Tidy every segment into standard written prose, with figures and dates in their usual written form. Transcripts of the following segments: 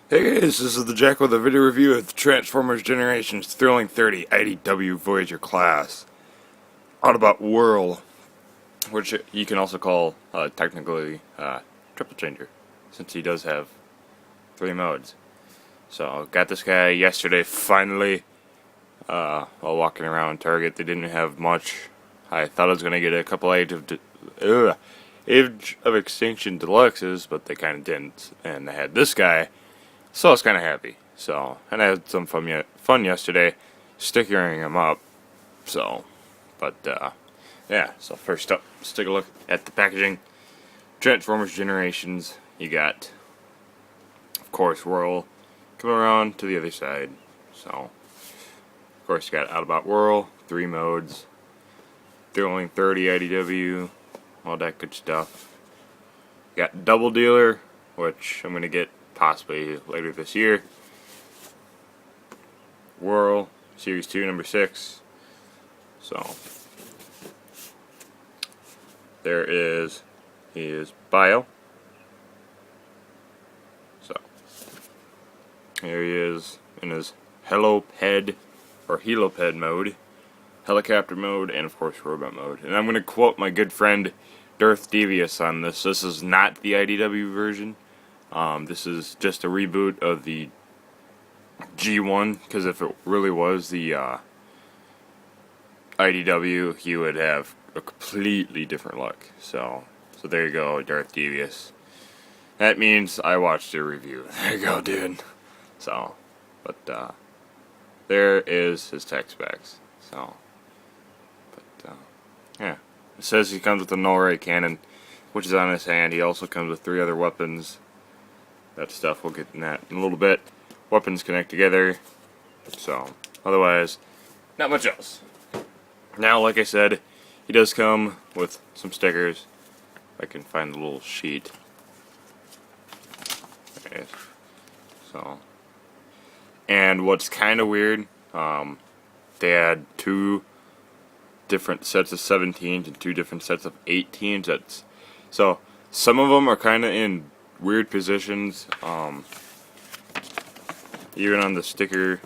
Hey guys, this is the Jack with a video review of the Transformers Generations Thrilling 30 IDW Voyager class Autobot WHIRL, which you can also call technically Triple Changer, since he does have 3 modes. So got this guy yesterday finally while walking around Target. They didn't have much. I thought I was gonna get a couple Age of Extinction Deluxes, but they kind of didn't, and they had this guy. So I was kind of happy. So, and I had some fun yesterday, stickering them up. So, but yeah. So first up, let's take a look at the packaging. Transformers Generations. You got, of course, WHIRL. Come around to the other side. So, of course, you got Autobot WHIRL, 3 modes, Thrilling 30 IDW, all that good stuff. You got Double Dealer, which I'm gonna get possibly later this year. WHIRL Series 2 number 6. So he is Bio. So here he is in his Heloped or Heloped mode, helicopter mode, and of course robot mode. And I'm going to quote my good friend Darth Devious on this. This is not the IDW version. This is just a reboot of the G1, because if it really was the IDW, he would have a completely different look. So there you go, Darth Devious. That means I watched your review. There you go, dude. So, but there is his tech specs. So, but yeah, it says he comes with a null ray cannon, which is on his hand. He also comes with 3 other weapons. That stuff, we'll get in that in a little bit. Weapons connect together. So, otherwise, not much else. Now, like I said, he does come with some stickers. If I can find the little sheet. There it is. So, and what's kind of weird, they had 2 different sets of 17s and 2 different sets of 18s. So, some of them are kind of in weird positions. Even on the sticker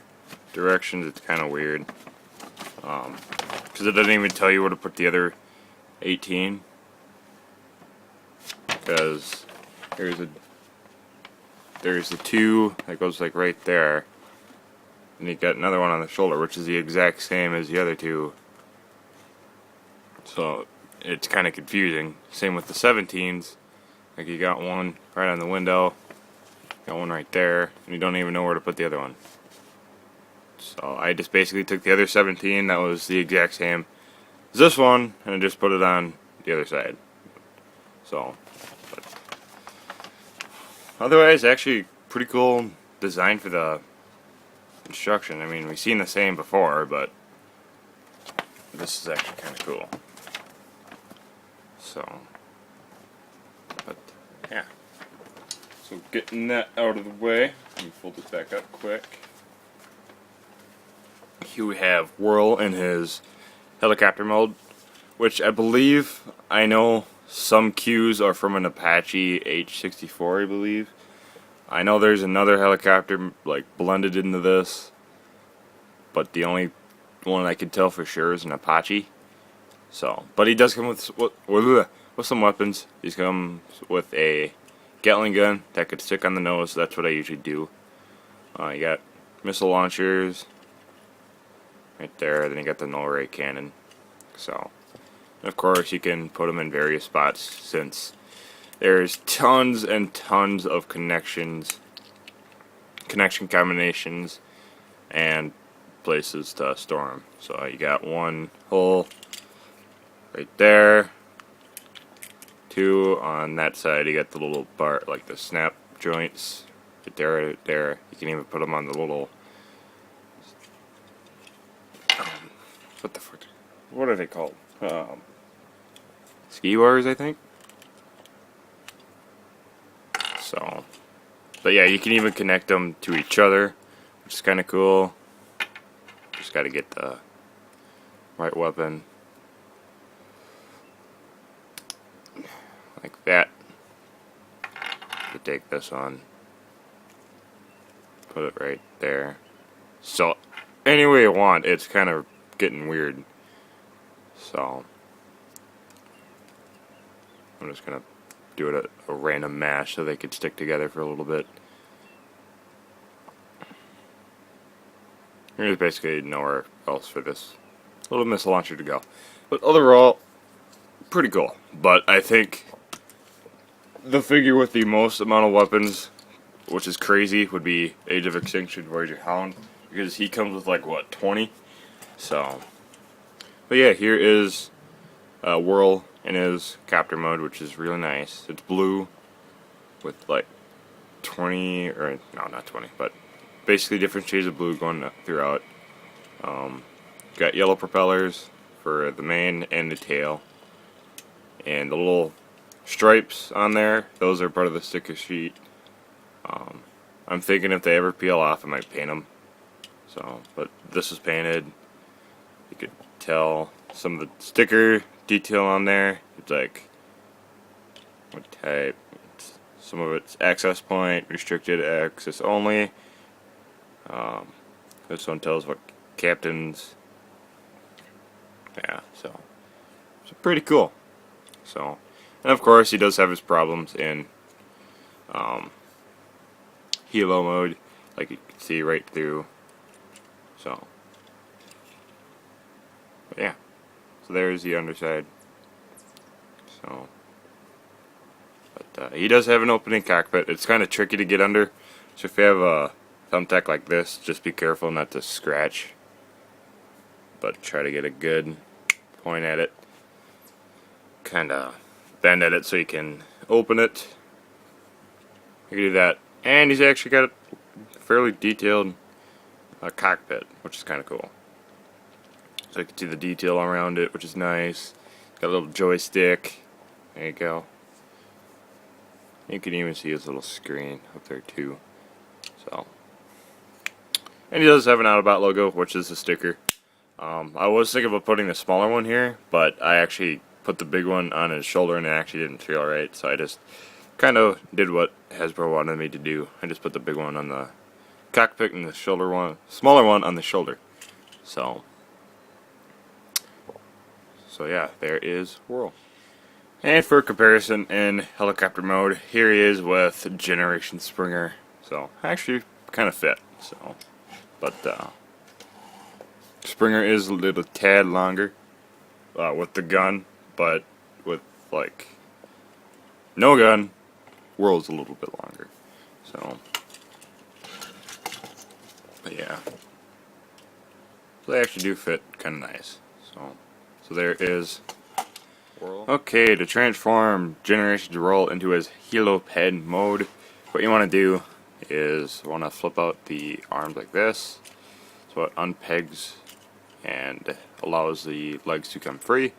directions, it's kind of weird, because it doesn't even tell you where to put the other 18. Because there's the 2 that goes like right there, and you got another one on the shoulder, which is the exact same as the other 2. So it's kind of confusing. Same with the 17s. Like, you got one right on the window, got one right there, and you don't even know where to put the other one. So I just basically took the other 17 that was the exact same as this one, and I just put it on the other side. So, but otherwise, actually pretty cool design for the construction. I mean, we've seen the same before, but this is actually kind of cool. So, but yeah. So getting that out of the way, let me fold this back up quick. Here we have WHIRL in his helicopter mode, which I believe, I know some cues are from an Apache H-64, I believe. I know there's another helicopter like blended into this, but the only one I can tell for sure is an Apache. So, but he does come with some weapons. He's come with a Gatling gun that could stick on the nose. That's what I usually do. You got missile launchers right there. Then you got the null ray cannon. So, of course, you can put them in various spots, since there's tons and tons of connection combinations, and places to store them. So you got one hole right there. 2 on that side. You got the little bar, like the snap joints right there. You can even put them on the little what the fuck? What are they called? Ski bars, I think. So, but yeah, you can even connect them to each other, which is kind of cool. Just got to get the right weapon. Like that. To take this on. put it right there. So, any way you want, it's kind of getting weird. So, I'm just gonna do it a random mash so they could stick together for a little bit. There's basically nowhere else for this little missile launcher to go. But overall, pretty cool. But I think the figure with the most amount of weapons, which is crazy, would be Age of Extinction Voyager Hound, because he comes with like what, 20? So, but yeah, here is WHIRL in his captor mode, which is really nice. It's blue with like 20, or no, not 20, but basically different shades of blue going throughout. Got yellow propellers for the main and the tail, and the little stripes on there, those are part of the sticker sheet. I'm thinking if they ever peel off, I might paint them. So, but this is painted. You could tell some of the sticker detail on there. It's like what type. Some of it's access point, restricted access only. This one tells what captains. Yeah, so it's pretty cool. So, and of course he does have his problems in helo mode, like you can see right through. So, but yeah, so there's the underside. So, but he does have an opening cockpit. It's kind of tricky to get under, so if you have a thumbtack like this, just be careful not to scratch, but try to get a good point at it. Kind of bend at it so you can open it. You can do that, and he's actually got a fairly detailed cockpit, which is kind of cool. So you can see the detail around it, which is nice. Got a little joystick. There you go. You can even see his little screen up there too. So, and he does have an Autobot logo, which is a sticker. I was thinking about putting the smaller one here, but I actually put the big one on his shoulder and it actually didn't feel right, so I just kind of did what Hasbro wanted me to do. I just put the big one on the cockpit and the smaller one on the shoulder. So yeah, there is WHIRL. And for comparison, in helicopter mode, here he is with Generation Springer. So actually kind of fit. So, but Springer is a little tad longer with the gun, but with like no gun, WHIRL's a little bit longer. So, but yeah, so they actually do fit kind of nice. So there is WHIRL. Okay, to transform Generation's WHIRL into his heliped mode, what you want to do is want to flip out the arms like this, so it unpegs and allows the legs to come free.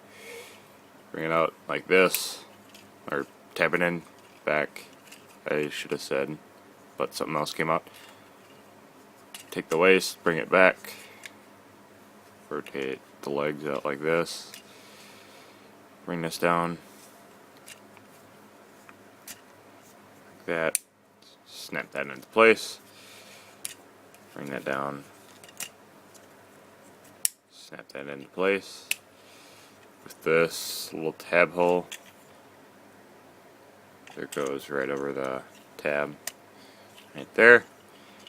Bring it out like this, or tap it in back, I should have said, but something else came out. Take the waist, bring it back, rotate the legs out like this, bring this down like that, snap that into place, bring that down, snap that into place with this little tab hole. There goes right over the tab right there.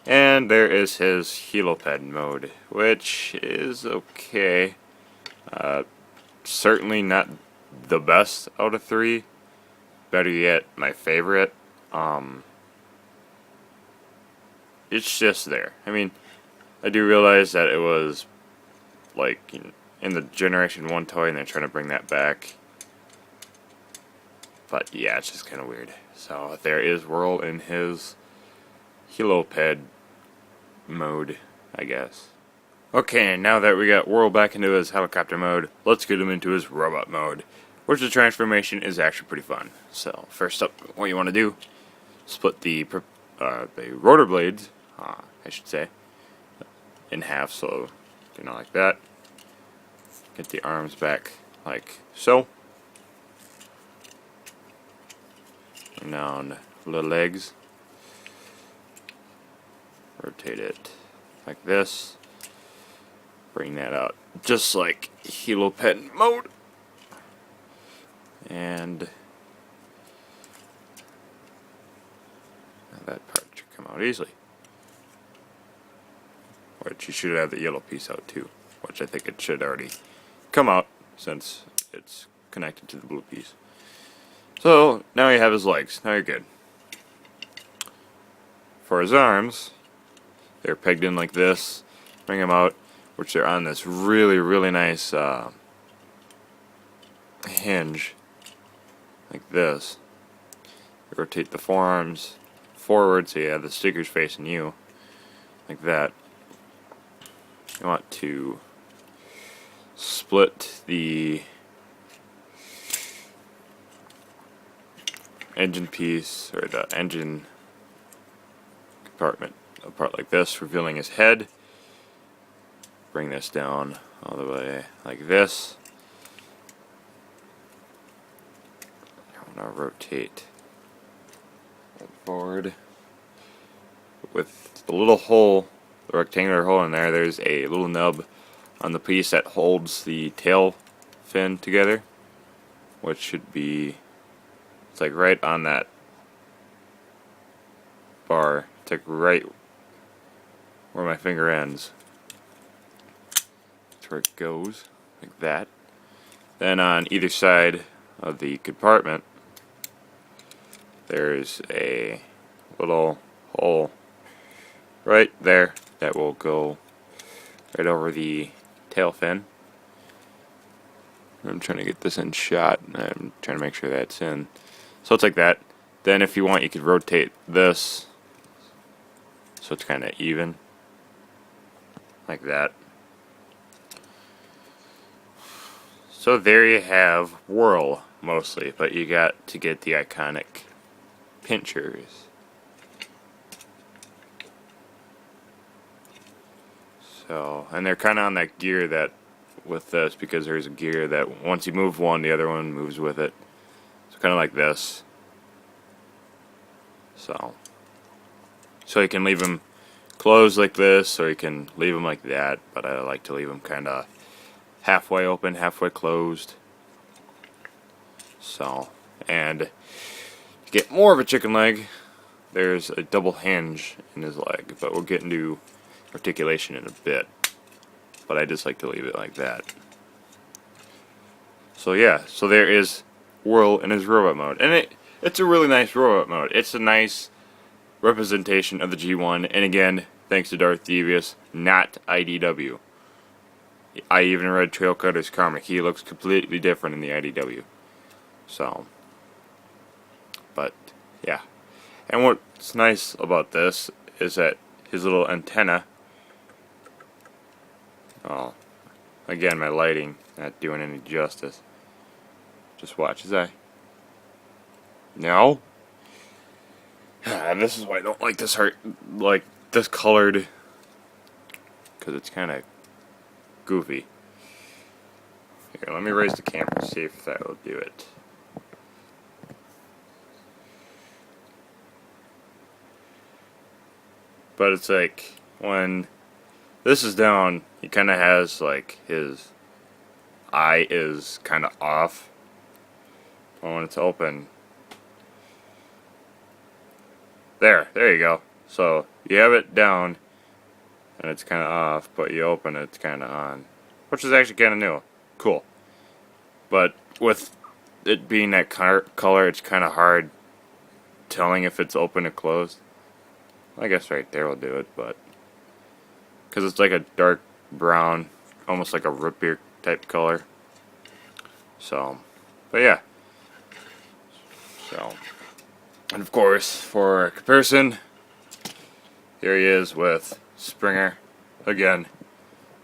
And there is his heliped mode, which is okay. Certainly not the best out of 3. Better yet, my favorite. It's just there. I mean, I do realize that it was like in the Generation 1 toy and they're trying to bring that back. But yeah, it's just kind of weird. So there is WHIRL in his heliped mode, I guess. Okay, now that we got WHIRL back into his helicopter mode, let's get him into his robot mode, which the transformation is actually pretty fun. So first up, what you want to do, split the rotor blades, I should say, in half, so like that. Get the arms back like so. And down the legs. rotate it like this, bring that out just like helipad mode, and that part should come out easily. Which you should have the yellow piece out too, which I think it should already come out since it's connected to the blue piece. So now you have his legs. Now you're good. For his arms, they're pegged in like this. Bring them out, which they're on this really nice hinge, like this. You rotate the forearms forward so you have the stickers facing you, like that. You want to split the engine piece, or the engine compartment, apart like this, revealing his head. Bring this down all the way like this. I want to rotate forward. With the little hole, the rectangular hole in there, there's a little nub on the piece that holds the tail fin together, which should be, it's like right on that bar. It's like right where my finger ends. That's where it goes, like that. Then on either side of the compartment, there's a little hole right there that will go right over the tail fin. I'm trying to get this in shot. I'm trying to make sure that's in. So it's like that. Then if you want, you could rotate this so it's kind of even, like that. So there you have WHIRL mostly, but you got to get the iconic pinchers. So, and they're kind of on that gear that with this, because there's a gear that once you move one, the other one moves with it. So kind of like this. So you can leave them closed like this, or you can leave them like that, but I like to leave them kind of halfway open, halfway closed. So, and to get more of a chicken leg, there's a double hinge in his leg, but we'll get into articulation in a bit. But I just like to leave it like that. So yeah, so there is WHIRL in his robot mode, and it's a really nice robot mode. It's a nice representation of the G1, and again, thanks to Darth Devious, not IDW. I even read Trailcutter's comic. He looks completely different in the IDW. So, but yeah. And what's nice about this is that his little antenna, oh, again, my lighting not doing any justice. Just watch his eye. No. This is why I don't like this like this colored, because it's kind of goofy. Here, let me raise the camera and see if that will do it. But it's like when this is down, he kind of has like his eye is kind of off. But when it's open, there you go. So you have it down and it's kind of off, but you open it, it's kind of on, which is actually kind of new. Cool. But with it being that color, it's kind of hard telling if it's open or closed. I guess right there will do it, but because it's like a dark brown, almost like a root beer type color. So, but yeah. So, and of course, for comparison, here he is with Springer again.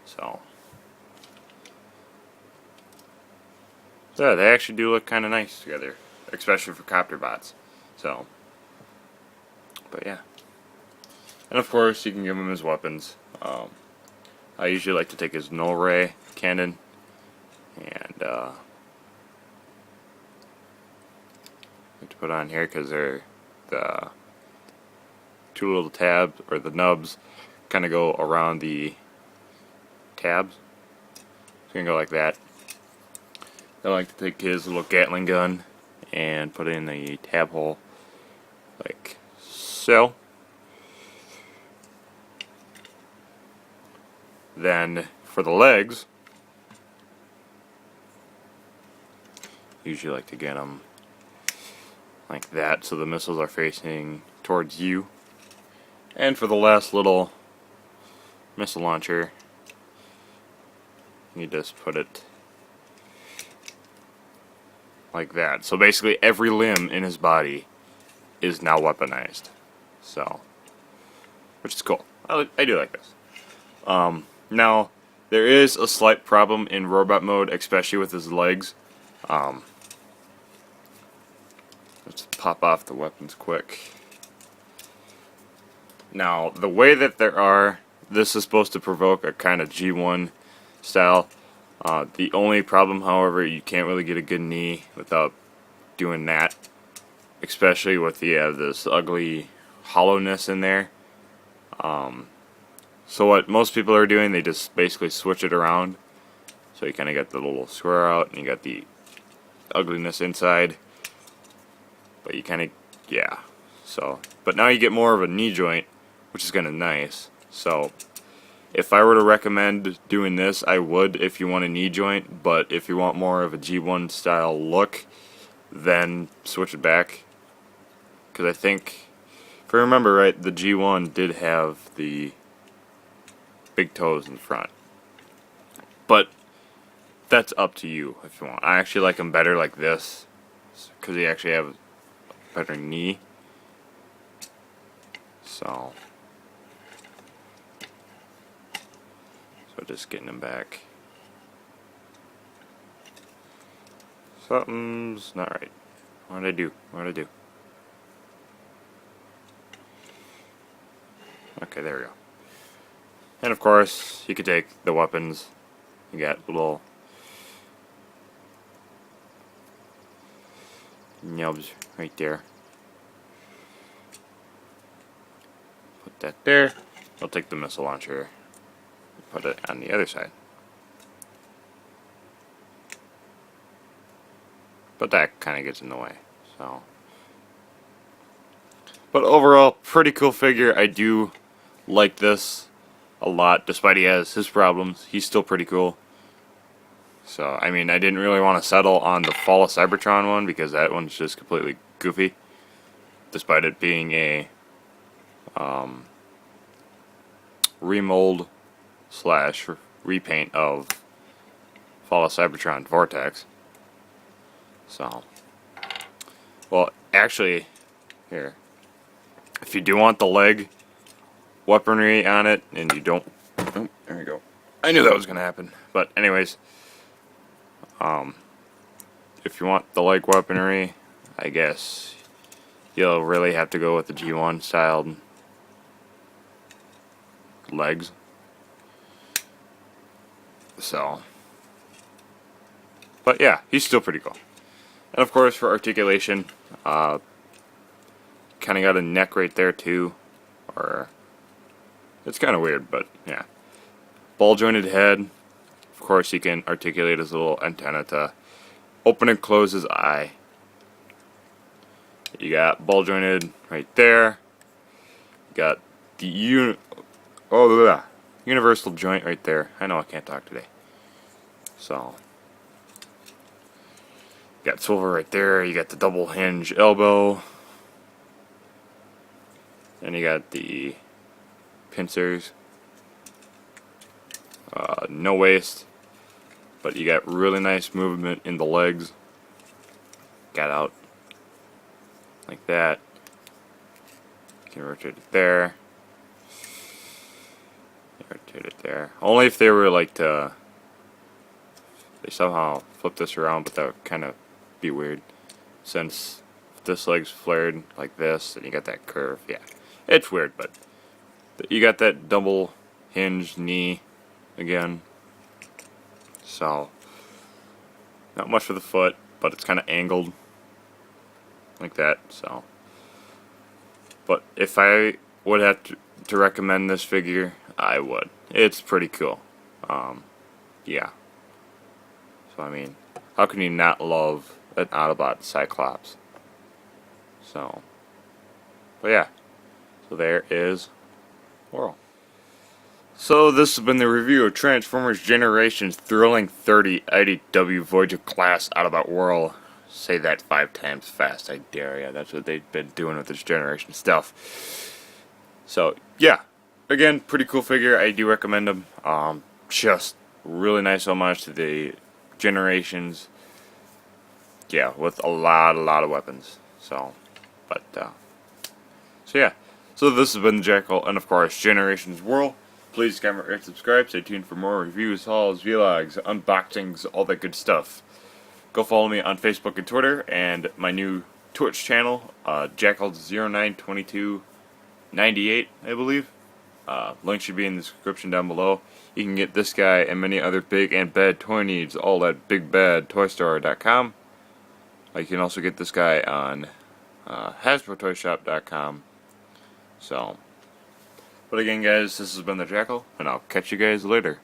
So yeah, they actually do look kind of nice together, especially for copter bots. So, but yeah. And of course, you can give him his weapons. I usually like to take his null ray cannon and to put on here because they're the two little tabs, or the nubs, kind of go around the tabs. It's gonna go like that. I like to take his little Gatling gun and put it in the tab hole, like so. Then for the legs, usually like to get them like that so the missiles are facing towards you. And for the last little missile launcher, you just put it like that. So basically every limb in his body is now weaponized. So, which is cool. I do like this. Now, there is a slight problem in robot mode, especially with his legs. Let's pop off the weapons quick. Now, the way that this is supposed to provoke a kind of G1 style. The only problem, however, you can't really get a good knee without doing that. Especially with this ugly hollowness in there. So what most people are doing, they just basically switch it around. So you kind of got the little square out, and you got the ugliness inside. But you kind of, yeah. So, but now you get more of a knee joint, which is kind of nice. So, if I were to recommend doing this, I would if you want a knee joint. But if you want more of a G1 style look, then switch it back. Because I think, if I remember right, the G1 did have the big toes in front. But that's up to you if you want. I actually like them better like this, because they actually have a better knee. So just getting them back. Something's not right. What did I do? What did I do? Okay, there we go. And of course, you could take the weapons. You got little nubs right there. Put that there. I'll take the missile launcher. Put it on the other side. But that kind of gets in the way. So, but overall, pretty cool figure. I do like this a lot, despite he has his problems. He's still pretty cool. So, I mean, I didn't really want to settle on the Fall of Cybertron one because that one's just completely goofy, despite it being a remold / repaint of Fall of Cybertron Vortex. So, well, actually, here, if you do want the leg weaponry on it, and you don't, oh, there we go. I knew that was gonna happen. But anyways, if you want the leg weaponry, I guess you'll really have to go with the G1 styled legs. So, but yeah, he's still pretty cool. And of course, for articulation, kind of got a neck right there too, or it's kind of weird, but yeah. Ball jointed head. Of course, he can articulate his little antenna to open and close his eye. You got ball jointed right there. You got the universal joint right there. I know I can't talk today. So, you got silver right there. You got the double hinge elbow. And you got the pincers. No waist. But you got really nice movement in the legs. Got out like that. You can rotate it there. Rotate it there. Only if they were like to, they somehow flip this around, but that would kind of be weird. Since if this leg's flared like this, and you got that curve, yeah, it's weird. But you got that double hinged knee again. So not much for the foot, but it's kind of angled like that. So, but if I would have to recommend this figure, I would. It's pretty cool. Yeah. So I mean, how can you not love an Autobot Cyclops? So, but yeah. So there is WHIRL. So this has been the review of Transformers Generations Thrilling 30 IDW Voyager class Autobot WHIRL. Say that 5 times fast, I dare ya. That's what they've been doing with this generation stuff. So yeah, again, pretty cool figure. I do recommend them. Just really nice homage to the Generations. Yeah, with a lot of weapons. So, but so yeah. So this has been the Jackal, and of course, Generations WHIRL. Please comment, rate, subscribe. Stay tuned for more reviews, hauls, vlogs, unboxings, all that good stuff. Go follow me on Facebook and Twitter, and my new Twitch channel, Jackal092298, I believe. Link should be in the description down below. You can get this guy and many other big and bad toy needs all at BigBadToyStore.com. You can also get this guy on HasbroToyShop.com. So, but again, guys, this has been the Jackal, and I'll catch you guys later.